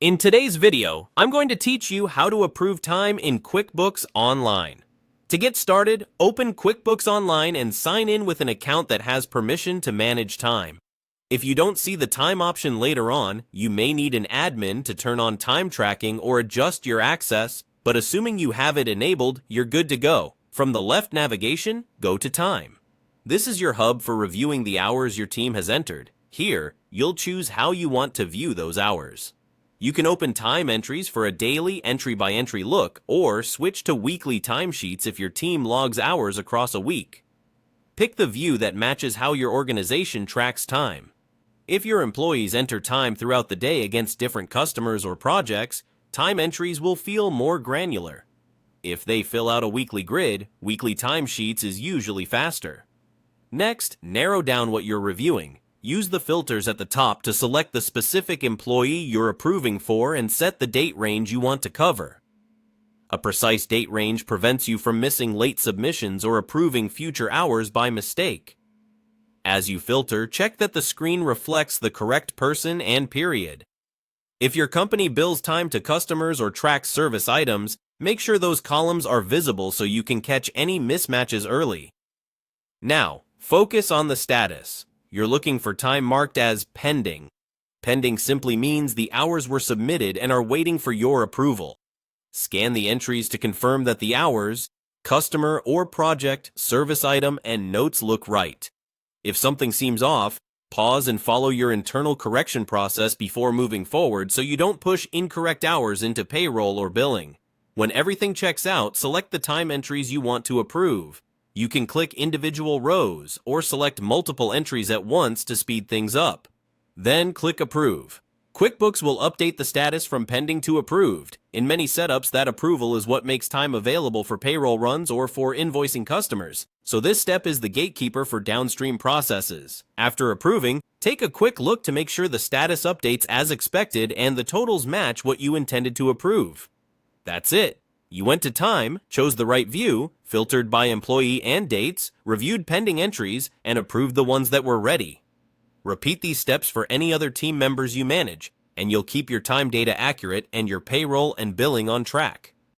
In today's video, I'm going to teach you how to approve time in QuickBooks Online. To get started, open QuickBooks Online and sign in with an account that has permission to manage time. If you don't see the time option later on, you may need an admin to turn on time tracking or adjust your access, but assuming you have it enabled, you're good to go. From the left navigation, go to Time. This is your hub for reviewing the hours your team has entered. Here, you'll choose how you want to view those hours. You can open time entries for a daily entry-by-entry look or switch to weekly timesheets if your team logs hours across a week. Pick the view that matches how your organization tracks time. If your employees enter time throughout the day against different customers or projects, time entries will feel more granular. If they fill out a weekly grid, weekly timesheets is usually faster. Next, narrow down what you're reviewing. Use the filters at the top to select the specific employee you're approving for and set the date range you want to cover. A precise date range prevents you from missing late submissions or approving future hours by mistake. As you filter, check that the screen reflects the correct person and period. If your company bills time to customers or tracks service items, make sure those columns are visible so you can catch any mismatches early. Now, focus on the status. You're looking for time marked as pending. Pending simply means the hours were submitted and are waiting for your approval. Scan the entries to confirm that the hours, customer or project, service item, and notes look right. If something seems off, pause and follow your internal correction process before moving forward so you don't push incorrect hours into payroll or billing. When everything checks out, select the time entries you want to approve. You can click individual rows or select multiple entries at once to speed things up. Then click Approve. QuickBooks will update the status from pending to approved. In many setups, that approval is what makes time available for payroll runs or for invoicing customers. So this step is the gatekeeper for downstream processes. After approving, take a quick look to make sure the status updates as expected and the totals match what you intended to approve. That's it. You went to Time, chose the right view, filtered by employee and dates, reviewed pending entries, and approved the ones that were ready. Repeat these steps for any other team members you manage, and you'll keep your time data accurate and your payroll and billing on track.